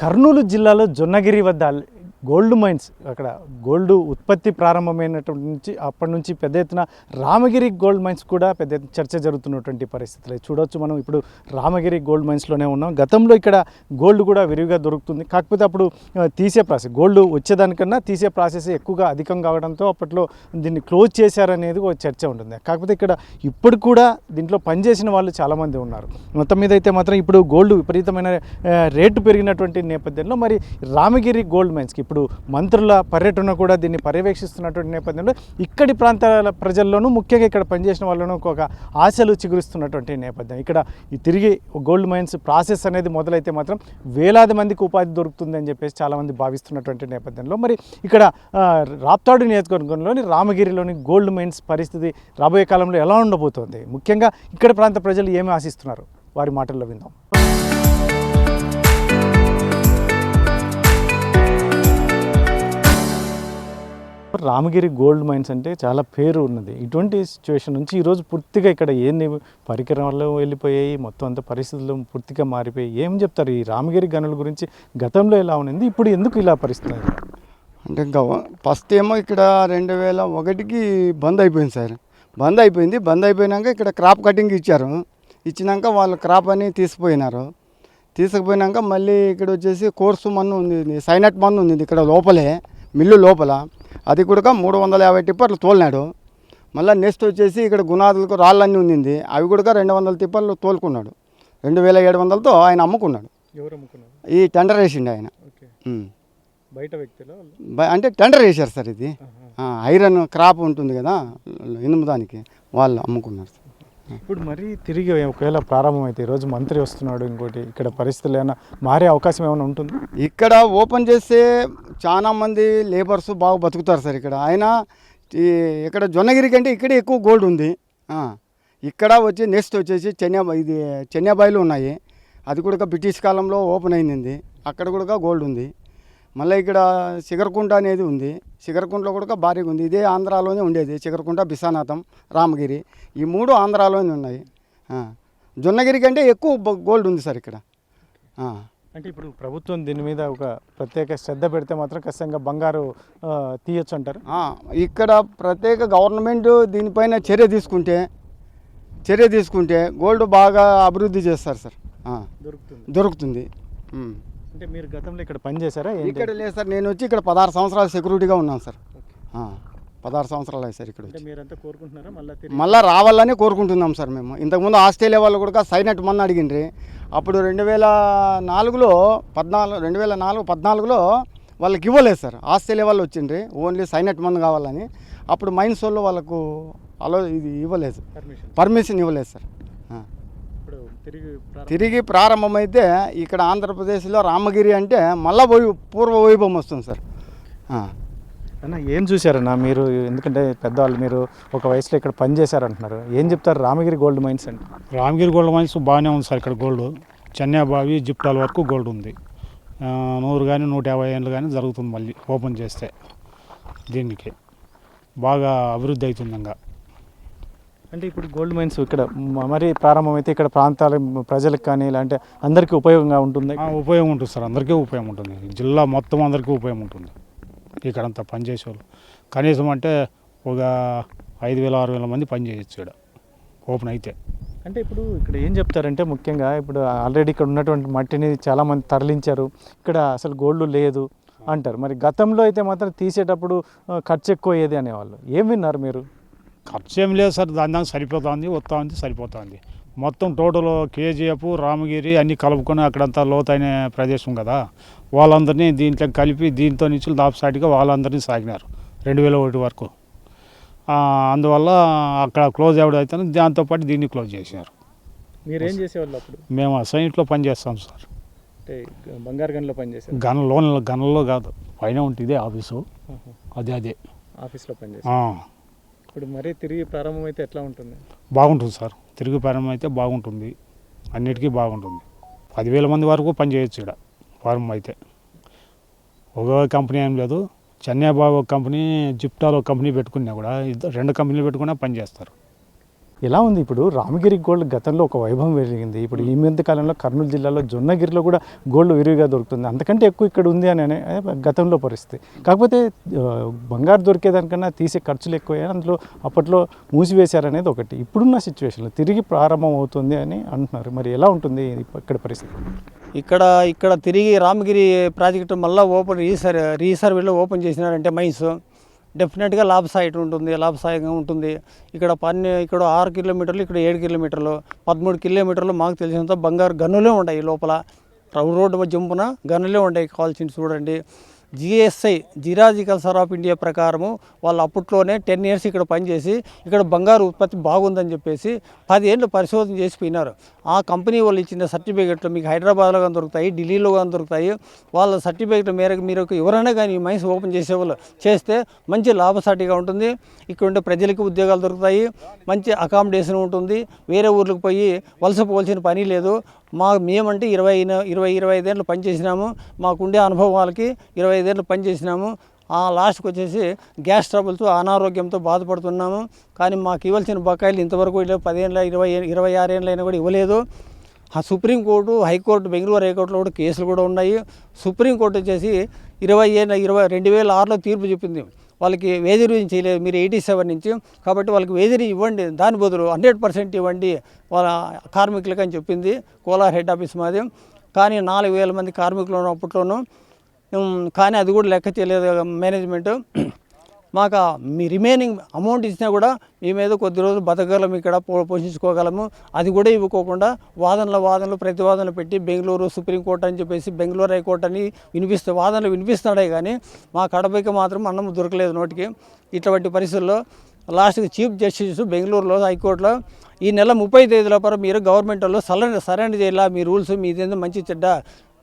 కర్నూలు జిల్లాలో జొన్నగిరి వద్ద gold mines అక్కడ గోల్డ్ ఉత్పత్తి ప్రారంభమైనటువంటి నుంచి అప్పటి నుంచి పెద్ద ఎత్తున రామగిరి గోల్డ్ మైన్స్ కూడా పెద్ద ఎత్తున చర్చ జరుగుతున్నటువంటి పరిస్థితులు చూడవచ్చు. మనం ఇప్పుడు రామగిరి గోల్డ్ మైన్స్లోనే ఉన్నాం. గతంలో ఇక్కడ గోల్డ్ కూడా విరివిగా దొరుకుతుంది. కాకపోతే అప్పుడు తీసే ప్రాసెస్ గోల్డ్ వచ్చేదానికన్నా తీసే ప్రాసెస్ ఎక్కువగా అధికం కావడంతో అప్పట్లో దీన్ని క్లోజ్ చేశారనేది ఒక చర్చ ఉంటుంది. కాకపోతే ఇక్కడ ఇప్పుడు కూడా దీంట్లో పనిచేసిన వాళ్ళు చాలామంది ఉన్నారు. మొత్తం మీద అయితే మాత్రం ఇప్పుడు గోల్డ్ విపరీతమైన రేటు పెరిగినటువంటి నేపథ్యంలో మరి రామగిరి గోల్డ్ మైన్స్కి ఇప్పుడు మంత్రుల పర్యటన కూడా దీన్ని పర్యవేక్షిస్తున్నటువంటి నేపథ్యంలో ఇక్కడి ప్రాంతాల ప్రజల్లోనూ ముఖ్యంగా ఇక్కడ పనిచేసిన వాళ్ళను ఒక ఆశలు చిగురిస్తున్నటువంటి నేపథ్యం. ఇక్కడ ఈ తిరిగి గోల్డ్ మైన్స్ ప్రాసెస్ అనేది మొదలైతే మాత్రం వేలాది మందికి ఉపాధి దొరుకుతుంది అని చెప్పేసి చాలామంది భావిస్తున్నటువంటి నేపథ్యంలో మరి ఇక్కడ రాప్తాడు నియోజకవర్గంలోని రామగిరిలోని గోల్డ్ మైన్స్ పరిస్థితి రాబోయే కాలంలో ఎలా ఉండబోతోంది, ముఖ్యంగా ఇక్కడ ప్రాంత ప్రజలు ఏమి ఆశిస్తున్నారు, వారి మాటల్లో విందాం. రామగిరి గోల్డ్ మైన్స్ అంటే చాలా పేరు ఉన్నది. ఇటువంటి సిచ్యువేషన్ నుంచి ఈరోజు పూర్తిగా ఇక్కడ ఏంది పరికరాలు వెళ్ళిపోయాయి, మొత్తం అంత పరిస్థితులు పూర్తిగా మారిపోయి ఏం చెప్తారు ఈ రామగిరి గనుల గురించి? గతంలో ఎలా ఉన్నది, ఇప్పుడు ఎందుకు ఇలా పరిస్థితి? అంటే ఫస్ట్ ఏమో ఇక్కడ 2001కి బంద్ అయిపోయింది సార్. బంద్ అయిపోయినాక ఇక్కడ క్రాప్ కటింగ్ ఇచ్చినాక వాళ్ళు క్రాప్ అని తీసుకుపోయినాక మళ్ళీ ఇక్కడ వచ్చేసి కోర్సు మన్ను ఉంది, సైనట్ మన్ను ఉంది ఇక్కడ లోపలే మిల్లు లోపల. అది కూడా 350 టిప్పర్లు తోలినాడు. మళ్ళీ నెక్స్ట్ వచ్చేసి ఇక్కడ గునాదులకు రాళ్ళన్నీ ఉంది, అవి కూడా 200 టిప్పర్లు తోలుకున్నాడు. 2700తో ఆయన అమ్ముకున్నాడు. ఈ టెండర్ వేసిండు ఆయన. బయట వ్యక్తులు అంటే టెండర్ వేశారు సార్. ఇది ఐరన్ క్రాప్ ఉంటుంది కదా ఇనుము, దానికి వాళ్ళు అమ్ముకున్నారు సార్. ఇప్పుడు మరీ తిరిగి ఒకవేళ ప్రారంభమైతే ఈరోజు మంత్రి వస్తున్నాడు, ఇంకోటి ఇక్కడ పరిస్థితులు ఏమైనా మారే అవకాశం ఏమైనా ఉంటుంది? ఇక్కడ ఓపెన్ చేస్తే చాలా మంది లేబర్స్ బాగా బతుకుతారు సార్. ఇక్కడ జొన్నగిరి కంటే ఇక్కడే ఎక్కువ గోల్డ్ ఉంది. ఇక్కడ నెక్స్ట్ వచ్చేసి చెన్నైబాయిలు ఉన్నాయి, అది కూడా బ్రిటిష్ కాలంలో ఓపెన్ అయింది, అక్కడ కూడా గోల్డ్ ఉంది. మళ్ళీ ఇక్కడ శిఖరకుంట అనేది ఉంది, శిఖరకుంటలో కూడా భారీగా ఉంది. ఇదే ఆంధ్రాలోనే ఉండేది, శిఖరకుంట, బిసానాథం, రామగిరి, ఈ 3 ఆంధ్రాలోనే ఉన్నాయి. జొన్నగిరి కంటే ఎక్కువ గోల్డ్ ఉంది సార్ ఇక్కడ. అంటే ఇప్పుడు ప్రభుత్వం దీని మీద ఒక ప్రత్యేక శ్రద్ధ పెడితే మాత్రం ఖచ్చితంగా బంగారు తీయొచ్చు అంటారు. ఇక్కడ ప్రత్యేక గవర్నమెంట్ దీనిపైన చర్య తీసుకుంటే గోల్డ్ బాగా అభివృద్ధి చేస్తారు సార్. దొరుకుతుంది. అంటే మీరు గతంలో ఇక్కడ పనిచేశారా? ఇక్కడ లేదు సార్, నేను వచ్చి ఇక్కడ 16 సంవత్సరాలు సెక్యూరిటీగా ఉన్నాను సార్. 16 సంవత్సరాలు అయ్యి సార్ ఇక్కడ వచ్చి. మీరంతా కోరుకుంటున్నారా మళ్ళీ రావాలని కోరుకుంటున్నాం సార్ మేము. ఇంతకుముందు ఆస్ట్రేలియా వాళ్ళు కూడా సైనట్ మన్ను అడిగిండ్రి. అప్పుడు 2014లో వాళ్ళకి ఇవ్వలేదు సార్. ఆస్ట్రేలియా వాళ్ళు వచ్చిండ్రి, ఓన్లీ సైనట్ మన్ను కావాలని. అప్పుడు మైన్స్ వాళ్ళు వాళ్ళకు ఇది ఇవ్వలేదు, పర్మిషన్ ఇవ్వలేదు సార్. తిరిగి ప్రారంభమైతే ఇక్కడ ఆంధ్రప్రదేశ్లో రామగిరి అంటే మళ్ళా పూర్వ వైభవం వస్తుంది సార్. అన్న ఏం చూశారన్నా మీరు? ఎందుకంటే పెద్దవాళ్ళు, మీరు ఒక వయసులో ఇక్కడ పనిచేశారంటున్నారు, ఏం చెప్తారు రామగిరి గోల్డ్ మైన్స్ అంటే? రామగిరి గోల్డ్ మైన్స్ బాగానే ఉంది సార్. ఇక్కడ గోల్డ్ చెన్నైబావి, జిప్టాల్ వరకు గోల్డ్ ఉంది. 100 కానీ 150 ఏళ్ళు కానీ జరుగుతుంది. మళ్ళీ ఓపెన్ చేస్తే దీనికి బాగా అభివృద్ధి అవుతుంది. ఇంకా అంటే ఇప్పుడు గోల్డ్ మైన్స్ ఇక్కడ మరి ప్రారంభమైతే ఇక్కడ ప్రాంతాల ప్రజలకు కానీ ఇలాంటి అందరికీ ఉపయోగంగా ఉంటుంది. ఉపయోగం ఉంటుంది సార్, అందరికీ ఉపయోగం ఉంటుంది. జిల్లా మొత్తం అందరికీ ఉపయోగం ఉంటుంది. ఇక్కడంతా పనిచేసేవాళ్ళు కనీసం అంటే ఒక 5,000-6,000 మంది పనిచేయచ్చు ఇక్కడ ఓపెన్ అయితే. అంటే ఇప్పుడు ఇక్కడ ఏం చెప్తారంటే ముఖ్యంగా ఇప్పుడు ఆల్రెడీ ఇక్కడ ఉన్నటువంటి మట్టిని చాలామంది తరలించారు, ఇక్కడ అసలు గోల్డ్ లేదు అంటారు. మరి గతంలో అయితే మాత్రం తీసేటప్పుడు ఖర్చు ఎక్కువ అయ్యేది అనేవాళ్ళు, ఏం విన్నారు మీరు? ఖర్చు ఏం లేదు సార్, దాని సరిపోతుంది. మొత్తం టోటల్ కేజీఎఫ్, రామగిరి అన్నీ కలుపుకొని అక్కడంతా లోతైన ప్రదేశం కదా, వాళ్ళందరినీ దీంట్లో కలిపి దీంతో నుంచి దాపుసాటిగా వాళ్ళందరినీ సాగినారు 2001 వరకు. అందువల్ల అక్కడ క్లోజ్ అవ్వడం అయితే దాంతోపాటు దీన్ని క్లోజ్ చేశారు. మీరేం చేసేవాళ్ళు అప్పుడు? మేము సైనిట్లో పనిచేస్తాం సార్. అంటే బంగారు గన్లో పనిచేస్తాం. గన్లో కాదు, పైన ఉంటుంది ఆఫీసు, అదే ఆఫీస్లో పనిచేస్తాం. ఇప్పుడు మరీ తిరిగి ప్రారంభం అయితే ఎట్లా ఉంటుంది? బాగుంటుంది సార్, తిరిగి ప్రారంభం అయితే బాగుంటుంది, అన్నిటికీ బాగుంటుంది. 10,000 మంది వరకు పనిచేయచ్చు ఇక్కడ ప్రారంభం అయితే. ఒక కంపెనీ ఏం లేదు, చెన్నైబాబు కంపెనీ, జిప్టాల్ కంపెనీ పెట్టుకున్నా కూడా 2 కంపెనీలు పెట్టుకున్నా పనిచేస్తారు. ఎలా ఉంది ఇప్పుడు రామగిరి గోల్డ్ గతంలో ఒక వైభవం వెలిగింది. ఇప్పుడు ఈ మధ్య కాలంలో కర్నూలు జిల్లాలో జొన్నగిరిలో కూడా గోల్డ్ విరివిగా దొరుకుతుంది. అంతకంటే ఎక్కువ ఇక్కడ ఉంది అని గతంలో పరిస్థితి. కాకపోతే బంగారు దొరికేదానికన్నా తీసే ఖర్చులు ఎక్కువయ్యాయి. అందులో అప్పట్లో మూసివేశారనేది ఒకటి. ఇప్పుడున్న సిచ్యువేషన్లో తిరిగి ప్రారంభం అవుతుంది అని అంటున్నారు. మరి ఎలా ఉంటుంది ఇక్కడ పరిస్థితి? ఇక్కడ తిరిగి రామగిరి ప్రాజెక్టు మళ్ళీ రీసర్వేలో ఓపెన్ చేసినారంటే మైన్స్ డెఫినెట్గా లాభసాయంగా ఉంటుంది. ఇక్కడ 6 కిలోమీటర్లు, ఇక్కడ 7 కిలోమీటర్లు, 13 కిలోమీటర్లు మాకు తెలిసినంత బంగారు గనులే ఉన్నాయి. లోపల రోడ్డు జంపున గనులే ఉన్నాయి. కావాల్సింది చూడండి. జిఎస్ఐ జిరాజికల్ సర్వే ఆఫ్ ఇండియా ప్రకారము వాళ్ళు అప్పట్లోనే 10 ఇయర్స్ ఇక్కడ పనిచేసి ఇక్కడ బంగారు ఉత్పత్తి బాగుందని చెప్పేసి 10 ఏళ్ళు పరిశోధన చేసి పోయినారు. ఆ కంపెనీ వాళ్ళు ఇచ్చిన సర్టిఫికెట్లు మీకు హైదరాబాద్లో కానీ దొరుకుతాయి, ఢిల్లీలో కానీ దొరుకుతాయి. వాళ్ళ సర్టిఫికెట్ల మేరకు మీరు ఎవరైనా కానీ మైన్స్ ఓపెన్ చేసేవాళ్ళు చేస్తే మంచి లాభసాటిగా ఉంటుంది. ఇక్కడ ఉండే ప్రజలకు ఉద్యోగాలు దొరుకుతాయి, మంచి అకామిడేషన్ ఉంటుంది. వేరే ఊర్లకు పోయి వలసపోవాల్సిన పని లేదు. మేమంటే 25 ఏళ్ళు పనిచేసినాము. మాకుండే అనుభవాలకి 25 ఏళ్ళు పనిచేసినాము. లాస్ట్కి వచ్చేసి గ్యాస్ ట్రబుల్తో అనారోగ్యంతో బాధపడుతున్నాము. కానీ మాకు ఇవ్వాల్సిన బకాయిలు ఇంతవరకు 10 ఏళ్ళ 26 ఏళ్ళైనా కూడా ఇవ్వలేదు. సుప్రీంకోర్టు, హైకోర్టు, బెంగళూరు హైకోర్టులో కూడా కేసులు కూడా ఉన్నాయి. సుప్రీంకోర్టు వచ్చేసి 2006లో తీర్పు చెప్పింది. వాళ్ళకి వేదిరి చేయలేదు మీరు 87 నుంచి, కాబట్టి వాళ్ళకి వేదిరి ఇవ్వండి, దాని బదులు 100% ఇవ్వండి వాళ్ళ కార్మికులకు అని చెప్పింది కోలార్ హెడ్ ఆఫీస్ మాది. కానీ 4000 మంది కార్మికులు అప్పట్లోనూ, కానీ అది కూడా లెక్క చేయలేదు మేనేజ్మెంట్. మాకు మీ రిమైనింగ్ అమౌంట్ ఇచ్చినా కూడా మేమేదో కొద్ది రోజులు బతకగలము, ఇక్కడ పోషించుకోగలము. అది కూడా ఇవ్వకోకుండా వాదనలు ప్రతివాదనలు పెట్టి బెంగళూరు సుప్రీంకోర్టు అని చెప్పేసి బెంగళూరు హైకోర్టు అని వాదనలు వినిపిస్తున్నాడే కానీ మా కడపకి మాత్రం అన్నం దొరకలేదు నోటికి. ఇటువంటి పరిస్థితుల్లో లాస్ట్కి చీఫ్ జస్టిస్ బెంగళూరులో హైకోర్టులో ఈ నెల 30 తేదీల లోపల మీరు గవర్నమెంట్ వాళ్ళు సరెండర్ చేయాల, మీ రూల్స్ మీదేందో మంచి చెడ్డ,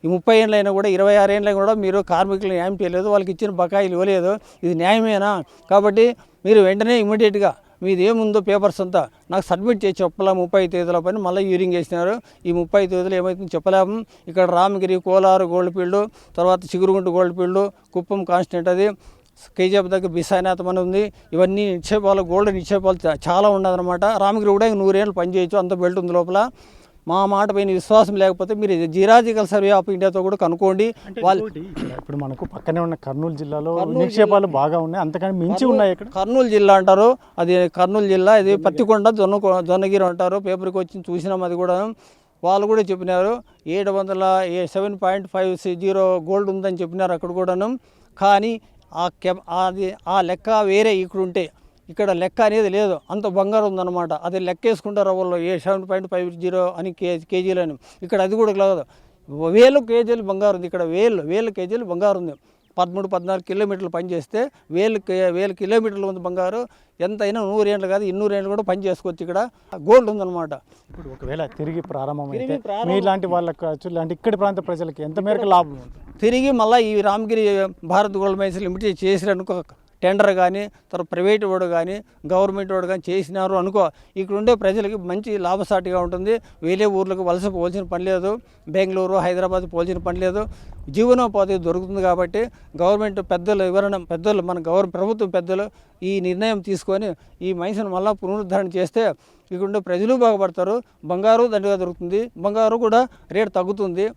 ఈ 30 ఏళ్ళైనా కూడా 26 ఏళ్ళైనా కూడా మీరు కార్మికులు న్యాయం చేయలేదు, వాళ్ళకి ఇచ్చిన బకాయిలు ఇవ్వలేదు. ఇది న్యాయమేనా? కాబట్టి మీరు వెంటనే ఇమీడియట్గా మీది ఏముందో పేపర్స్ అంతా నాకు సబ్మిట్ చేసి చెప్పాలా. 30 తేదీల పైన మళ్ళీ యూరింగ్ వేసినారు. ఈ 30 తేదీలు ఏమవుతుందో చెప్పలేము. ఇక్కడ రామగిరి, కోలారు గోల్డ్ ఫీల్డ్, తర్వాత Chigurugunta gold field, Kuppam constant, అది కేజీఎఫ్ దగ్గర బిసాయినాథం అని ఉంది. ఇవన్నీ నిక్షేపాలు, గోల్డ్ నిక్షేపాలు చాలా ఉండదన్నమాట. రామగిరి కూడా 100 ఏళ్ళు పనిచేయచ్చు, అంత బెల్ట్ ఉంది లోపల. మా మాట పైన విశ్వాసం లేకపోతే మీరు జిరాజికల్ సర్వే ఆఫ్ ఇండియాతో కూడా కనుక్కోండి. వాళ్ళు ఇప్పుడు మనకు పక్కనే ఉన్న కర్నూలు జిల్లాలో నిక్షేపాలు బాగా ఉన్నాయి, అంతకని మించి ఉన్నాయి. ఇక్కడ కర్నూలు జిల్లా అంటారు, అది కర్నూలు జిల్లా, ఇది పత్తికొండ జొన్నగిరి అంటారు. పేపర్కి వచ్చి చూసినాం. అది కూడా వాళ్ళు కూడా చెప్పినారు 7.50 గోల్డ్ ఉందని చెప్పినారు అక్కడ కూడాను. కానీ ఆ లెక్క వేరే ఇక్కడ ఉంటే, ఇక్కడ లెక్క అనేది లేదు. అంత బంగారం ఉందన్నమాట. అది లెక్క వేసుకుంటారు వాళ్ళు 7.50 అని కేజీలని. ఇక్కడ అది కూడా లేదు. 1000 కేజీలు బంగారు ఉంది ఇక్కడ. 1000 కేజీలు బంగారు ఉంది. 13-14 కిలోమీటర్లు పనిచేస్తే 1000 కిలోమీటర్లు ఉంది బంగారు. ఎంతైనా 100 ఏళ్ళు కాదు 200 ఏళ్ళు కూడా పని చేసుకోవచ్చు. ఇక్కడ గోల్డ్ ఉందన్నమాట. ఇప్పుడు ఒకవేళ తిరిగి ప్రారంభమైతే మీలాంటి వాళ్ళకి అంటే ఇక్కడి ప్రాంత ప్రజలకి ఎంత మేరకు లాభం ఉంటుంది? తిరిగి మళ్ళీ ఈ Ramagiri Bharat gold mines limited చేసిరనుకో, టెండర్ కానీ తర్వాత ప్రైవేట్ వాడు కానీ గవర్నమెంట్ వాడు కానీ చేసినారు అనుకో, ఇక్కడ ఉండే ప్రజలకి మంచి లాభసాటిగా ఉంటుంది. వేరే ఊర్లకు వలస పోవాల్సిన పని లేదు, బెంగళూరు హైదరాబాద్ పోవాల్సిన పని లేదు. జీవనోపాధి దొరుకుతుంది. కాబట్టి గవర్నమెంట్ పెద్దలు మన ప్రభుత్వం పెద్దలు ఈ నిర్ణయం తీసుకొని ఈ మైన్స్ను మళ్ళీ పునరుద్ధరణ చేస్తే ఇక్కడ ఉండే ప్రజలు బాగుపడతారు. బంగారు దండిగా దొరుకుతుంది, బంగారు కూడా రేటు తగ్గుతుంది.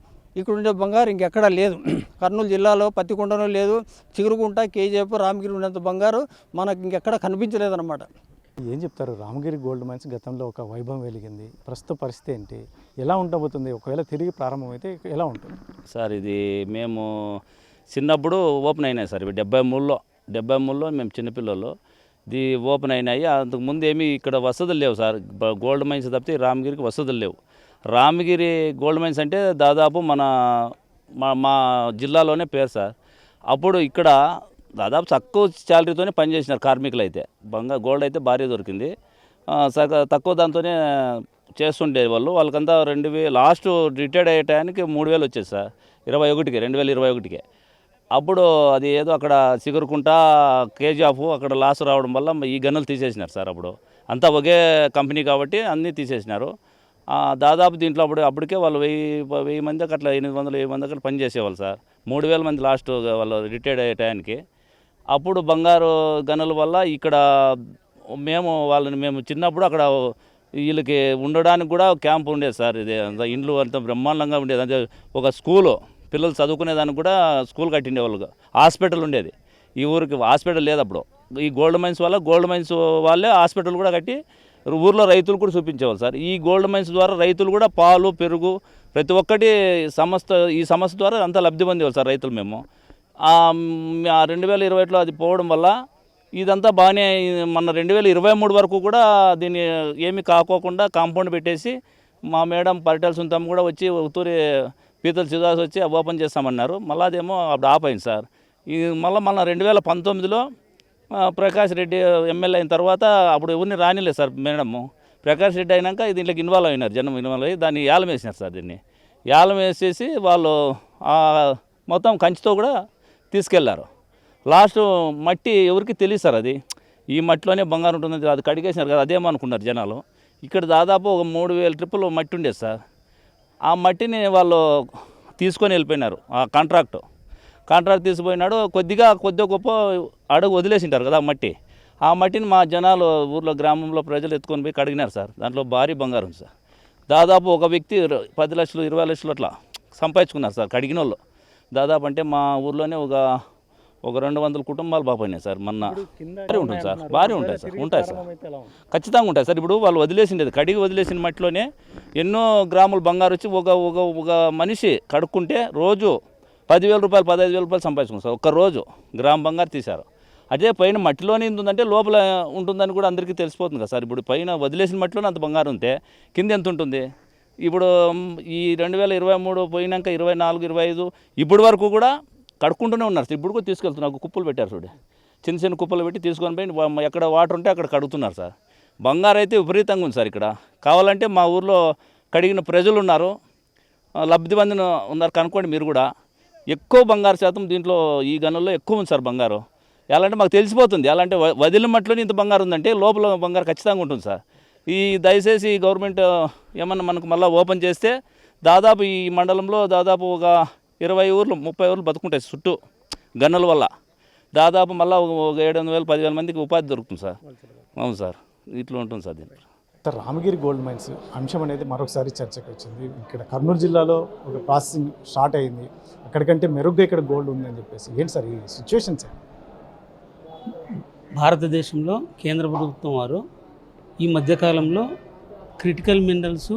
ఇక్కడ ఉండే బంగారు ఇంకెక్కడా లేదు. కర్నూలు జిల్లాలో పత్తికొండలో లేదు, చిగురుగుంట, కేజీఎఫ్, రామగిరి ఉన్నంత బంగారు మనకు ఇంకెక్కడ కనిపించలేదన్నమాట. ఏం చెప్తారు? రామగిరి గోల్డ్ మైన్స్ గతంలో ఒక వైభవం వెలిగింది, ప్రస్తుత పరిస్థితి ఏంటి, ఎలా ఉండబోతుంది? ఒకవేళ తిరిగి ప్రారంభమైతే ఎలా ఉంటుంది? సార్ ఇది మేము చిన్నప్పుడు ఓపెన్ అయినాయి సార్. ఇవి 73లో మేము చిన్నపిల్లలు ఇది ఓపెన్ అయినాయి. అంతకుముందు ఏమీ ఇక్కడ వసతులు లేవు సార్. గోల్డ్ మైన్స్ తప్పితే రామగిరికి వసతులు లేవు. రామగిరి గోల్డ్ మైన్స్ అంటే దాదాపు మా జిల్లాలోనే పేరు సార్. అప్పుడు ఇక్కడ దాదాపు తక్కువ శాలరీతోనే పనిచేసినారు కార్మికులు. అయితే గోల్డ్ అయితే భారీ దొరికింది. తక్కువ దాంతోనే చేస్తుండే వాళ్ళకంతా 2000 లాస్ట్ రిటైర్డ్ అయ్యే టైంకి 3000 వచ్చేది సార్. 2021కి అప్పుడు అది ఏదో అక్కడ చిగురుకుంట కేజీఎఫ్ అక్కడ లాస్ రావడం వల్ల ఈ గన్నులు తీసేసినారు సార్. అప్పుడు అంతా ఒకే కంపెనీ కాబట్టి అన్నీ తీసేసినారు. దాదాపు దీంట్లో అప్పటికే వాళ్ళు 1000 మందికి అట్లా 800 మంది అక్కడ పనిచేసేవాళ్ళు సార్. 3000 మంది లాస్ట్ వాళ్ళు రిటైర్డ్ అయ్యే టైంకి. అప్పుడు బంగారు గనుల వల్ల ఇక్కడ మేము చిన్నప్పుడు అక్కడ వీళ్ళకి ఉండడానికి కూడా క్యాంప్ ఉండేది సార్. ఇది అంత ఇండ్లు అంత బ్రహ్మాండంగా ఉండేది. అంటే ఒక స్కూలు, పిల్లలు చదువుకునేదానికి కూడా స్కూల్ కట్టిండేవాళ్ళు. హాస్పిటల్ ఉండేది. ఈ ఊరికి హాస్పిటల్ లేదు అప్పుడు. ఈ గోల్డ్ మైన్స్ వాళ్ళే హాస్పిటల్ కూడా కట్టి ఊర్లో రైతులు కూడా చూపించేవాళ్ళు సార్. ఈ గోల్డ్ మైన్స్ ద్వారా రైతులు కూడా పాలు, పెరుగు ప్రతి ఒక్కటి ఈ సంస్థ ద్వారా అంతా లబ్ధి పొందేవాళ్ళు సార్ రైతులు. మేము 2020లో అది పోవడం వల్ల ఇదంతా బాగానే మన 2023 వరకు కూడా దీన్ని ఏమీ కాకోకుండా కాంపౌండ్ పెట్టేసి మా మేడం పరిటాల సుంతమ్మ కూడా వచ్చి ఉత్తూరి పీతల శివదాస్ వచ్చి ఓపెన్ చేస్తామన్నారు. మళ్ళీ అదేమో అప్పుడు ఆపైంది సార్. ఇది మళ్ళీ 2019లో ప్రకాష్ రెడ్డి ఎమ్మెల్యే అయిన తర్వాత అప్పుడు ఎవరిని రానిలేదు సార్ మేడము. ప్రకాష్ రెడ్డి అయినాక దీంట్లోకి ఇన్వాల్వ్ అయినారు, జనం ఇన్వాల్వ్ అయ్యి దాన్ని యాలం వేసినారు సార్. దీన్ని యాలం వేసేసి వాళ్ళు మొత్తం కంచితో కూడా తీసుకెళ్లారు. లాస్ట్ మట్టి ఎవరికి తెలియదు సార్. అది ఈ మట్టిలోనే బంగారం ఉంటుంది, అది కడిగేసినారు కదా, అదేమనుకున్నారు జనాలు. ఇక్కడ దాదాపు ఒక 3000 ట్రిప్పులు మట్టి ఉండేది సార్. ఆ మట్టిని వాళ్ళు తీసుకొని వెళ్ళిపోయినారు. ఆ కాంట్రాక్ట్ తీసుకుపోయినాడు. కొద్దిగా గొప్ప అడుగు వదిలేసింటారు కదా ఆ మట్టిని మా జనాలు ఊర్లో గ్రామంలో ప్రజలు ఎత్తుకొని పోయి కడిగినారు సార్. దాంట్లో భారీ బంగారం ఉంది సార్. దాదాపు ఒక వ్యక్తి 10 లక్షలు 20 లక్షలు అట్లా సంపాదించుకున్నారు సార్ కడిగిన వాళ్ళు. దాదాపు అంటే మా ఊర్లోనే ఒక 200 కుటుంబాలు బాపోయినాయి సార్. భారీ ఉంటుంది సార్, భారీ ఉంటాయి సార్, ఉంటాయి సార్, ఖచ్చితంగా ఉంటాయి సార్. ఇప్పుడు వాళ్ళు వదిలేసిండేది కడిగి వదిలేసిన మట్టిలోనే ఎన్నో గ్రాములు బంగారు వచ్చి ఒక మనిషి కడుక్కుంటే రోజు 10,000 రూపాయలు 15,000 రూపాయలు సంపాదించుకున్నారు సార్. ఒక్కరోజు గ్రామ్ బంగారు తీశారు. అదే పైన మట్టిలోనే ఉంటుందంటే లోపల ఉంటుందని కూడా అందరికీ తెలిసిపోతుంది కదా సార్. ఇప్పుడు పైన వదిలేసిన మట్టిలోనే అంత బంగారం ఉంటే కింద ఎంత ఉంటుంది? ఇప్పుడు ఈ 2023 పోయినాక 24, 25 ఇప్పటి వరకు కూడా కడుక్కుంటూనే ఉన్నారు సార్. ఇప్పుడు కూడా తీసుకెళ్తున్నారు, కుప్పలు పెట్టారు చూడు, చిన్న కుప్పలు పెట్టి తీసుకొని పోయి ఎక్కడ వాటర్ ఉంటే అక్కడ కడుగుతున్నారు సార్. బంగారు అయితే విపరీతంగా ఉంది సార్. ఇక్కడ కావాలంటే మా ఊర్లో కడిగిన ప్రజలు ఉన్నారు, లబ్ధి పొందిన ఉన్నారు కనుక్కోండి మీరు కూడా. ఎక్కువ బంగారు శాతం దీంట్లో ఈ గనుల్లో ఎక్కువ ఉంది సార్ బంగారు. ఎలా అంటే మాకు తెలిసిపోతుంది. ఎలా అంటే వదిలిన మట్టిలోనే ఇంత బంగారు ఉందంటే లోపల బంగారు ఖచ్చితంగా ఉంటుంది సార్. దయచేసి గవర్నమెంట్ ఏమన్నా మనకు మళ్ళీ ఓపెన్ చేస్తే దాదాపు ఈ మండలంలో దాదాపు ఒక 20 ఊర్లు 30 ఊర్లు బతుకుంటాయి చుట్టూ గన్నుల వల్ల. దాదాపు మళ్ళీ ఒక 700,000 10,000 మందికి ఉపాధి దొరుకుతుంది సార్. అవును సార్, ఇట్లా ఉంటుంది సార్ దీంట్లో. సార్, రామగిరి గోల్డ్ మైన్స్ అంశం అనేది మరొకసారి చర్చకు వచ్చింది. ఇక్కడ కర్నూలు జిల్లాలో ఒక ప్రాసెసింగ్ స్టార్ట్ అయింది, అక్కడికంటే మెరుగ్గా ఇక్కడ గోల్డ్ ఉందని చెప్పేసి. ఏంటి సార్ ఈ సిచ్యువేషన్ సార్? భారతదేశంలో కేంద్ర ప్రభుత్వం వారు ఈ మధ్యకాలంలో critical minerals,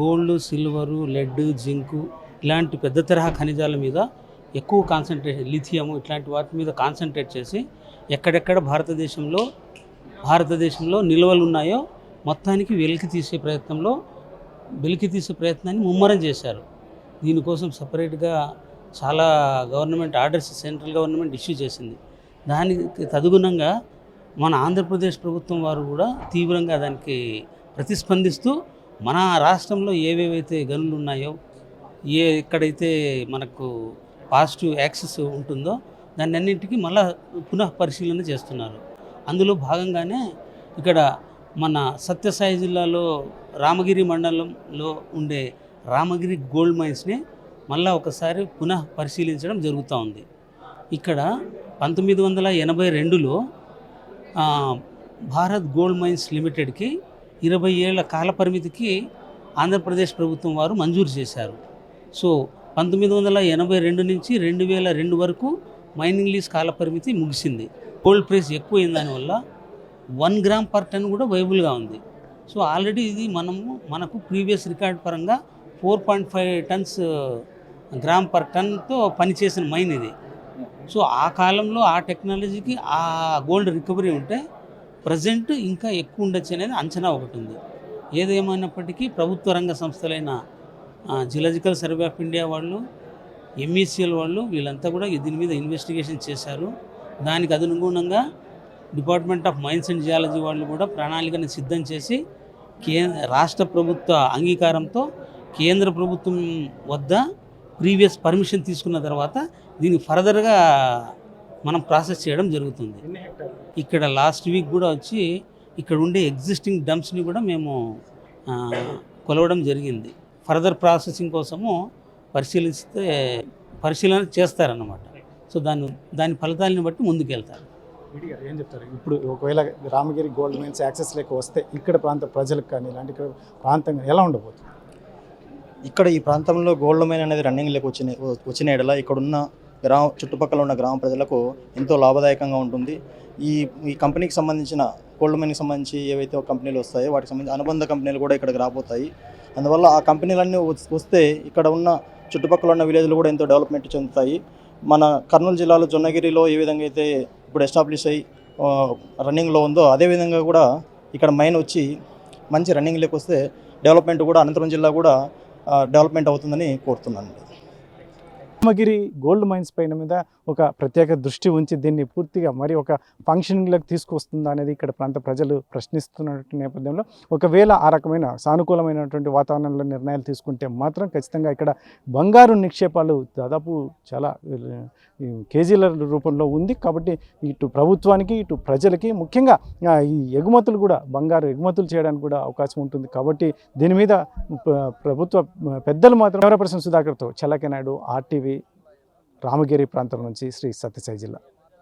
gold, silver, lead, zinc ఇలాంటి పెద్ద తరహా ఖనిజాల మీద ఎక్కువ కాన్సన్ట్రేషన్, లిథియము ఇట్లాంటి వాటి మీద కాన్సన్ట్రేట్ చేసి ఎక్కడెక్కడ భారతదేశంలో నిల్వలు ఉన్నాయో మొత్తానికి వెలికి తీసే ప్రయత్నాన్ని ముమ్మరం చేశారు. దీనికోసం సపరేట్గా చాలా government orders central government issue చేసింది. దానికి తదనుగుణంగా మన ఆంధ్రప్రదేశ్ ప్రభుత్వం వారు కూడా తీవ్రంగా దానికి ప్రతిస్పందిస్తూ మన రాష్ట్రంలో ఏవేవైతే గనులు ఉన్నాయో, ఎక్కడైతే మనకు పాజిటివ్ యాక్సెస్ ఉంటుందో దాన్ని అన్నింటికీ మళ్ళా పునః పరిశీలన చేస్తున్నారు. అందులో భాగంగానే ఇక్కడ మన సత్యసాయి జిల్లాలో రామగిరి మండలంలో ఉండే రామగిరి గోల్డ్ మైన్స్ని మళ్ళా ఒకసారి పునః పరిశీలించడం జరుగుతూ ఉంది. ఇక్కడ 1982లో భారత్ గోల్డ్ మైన్స్ లిమిటెడ్కి 20 ఏళ్ల కాల పరిమితికి ఆంధ్రప్రదేశ్ ప్రభుత్వం వారు మంజూరు చేశారు. సో 1982 నుంచి 2002 వరకు మైనింగ్ లీజ్ కాల పరిమితి ముగిసింది. గోల్డ్ ప్రైస్ ఎక్కువైన దానివల్ల 1 గ్రామ్ పర్ టన్ కూడా వైబుల్గా ఉంది. సో ఆల్రెడీ ఇది మనకు ప్రీవియస్ రికార్డ్ పరంగా 4.5 టన్స్ గ్రామ్ పర్ టన్తో పనిచేసిన మైన్ ఇది. సో ఆ కాలంలో ఆ టెక్నాలజీకి ఆ గోల్డ్ రికవరీ ఉంటే ప్రజెంట్ ఇంకా ఎక్కువ ఉండొచ్చు అనేది అంచనా ఒకటి ఉంది. ఏదేమైనప్పటికీ ప్రభుత్వ రంగ సంస్థలైన జియోలాజికల్ సర్వే ఆఫ్ ఇండియా వాళ్ళు, ఎంఈసిఎల్ వాళ్ళు వీళ్ళంతా కూడా దీని మీద ఇన్వెస్టిగేషన్ చేశారు. దానికి అనుగుణంగా department of mines and geology వాళ్ళు కూడా ప్రణాళికను సిద్ధం చేసి రాష్ట్ర ప్రభుత్వ అంగీకారంతో కేంద్ర ప్రభుత్వం వద్ద ప్రీవియస్ పర్మిషన్ తీసుకున్న తర్వాత దీన్ని ఫర్దర్గా మనం ప్రాసెస్ చేయడం జరుగుతుంది. ఇక్కడ లాస్ట్ వీక్ కూడా వచ్చి ఇక్కడ ఉండే ఎగ్జిస్టింగ్ డంప్స్ని కూడా మేము కొలవడం జరిగింది. ఫర్దర్ ప్రాసెసింగ్ కోసము పరిశీలన చేస్తారన్నమాట. సో దాని ఫలితాలను బట్టి ముందుకు వెళ్తారు. రెడ్డి గారు ఏం చెప్తారు? ఇప్పుడు ఒకవేళ రామగిరి గోల్డ్ మైన్స్ యాక్సెస్ లేక వస్తే ఇక్కడ ప్రాంత ప్రజలకు కానీ ఇలాంటి ప్రాంతం ఎలా ఉండబోతుంది? ఇక్కడ ఈ ప్రాంతంలో గోల్డ్ మైన్ అనేది రన్నింగ్లోకి వచ్చిన ఎడల ఇక్కడున్న చుట్టుపక్కల ఉన్న గ్రామ ప్రజలకు ఎంతో లాభదాయకంగా ఉంటుంది. ఈ కంపెనీకి సంబంధించిన గోల్డ్ మైన్కి సంబంధించి ఏవైతే కంపెనీలు వస్తాయో వాటికి సంబంధించి అనుబంధ కంపెనీలు కూడా ఇక్కడికి రాబోతాయి. అందువల్ల ఆ కంపెనీలన్నీ వస్తే ఇక్కడ ఉన్న చుట్టుపక్కల ఉన్న విలేజ్లు కూడా ఎంతో డెవలప్మెంట్ చెందుతాయి. మన కర్నూలు జిల్లాలో జొన్నగిరిలో ఏ విధంగా అయితే ఇప్పుడు ఎస్టాబ్లిష్ అయ్యి రన్నింగ్లో ఉందో అదేవిధంగా కూడా ఇక్కడ మైన్ వచ్చి మంచి రన్నింగ్లోకి వస్తే డెవలప్మెంట్ కూడా అనంతపురం జిల్లా కూడా డెవలప్మెంట్ అవుతుందని కోరుతున్నాను. రామగిరి గోల్డ్ మైన్స్ పైన మీద ఒక ప్రత్యేక దృష్టి ఉంచి దీన్ని పూర్తిగా మరి ఒక ఫంక్షనింగ్లోకి తీసుకొస్తుందా అనేది ఇక్కడ ప్రాంత ప్రజలు ప్రశ్నిస్తున్నటువంటి నేపథ్యంలో ఒకవేళ ఆ రకమైన సానుకూలమైనటువంటి వాతావరణంలో నిర్ణయాలు తీసుకుంటే మాత్రం ఖచ్చితంగా ఇక్కడ బంగారు నిక్షేపాలు దాదాపు చాలా కేజీల రూపంలో ఉంది. కాబట్టి ఇటు ప్రభుత్వానికి ఇటు ప్రజలకి ముఖ్యంగా ఈ ఎగుమతులు కూడా బంగారు ఎగుమతులు చేయడానికి కూడా అవకాశం ఉంటుంది. కాబట్టి దీని మీద ప్రభుత్వ పెద్దలు మాత్రం కెమెరా పర్సన్ సుధాకర్తో చల్లకెనాయుడు, RTV, రామగిరి ప్రాంతం నుంచి శ్రీ సత్యసాయి జిల్లా.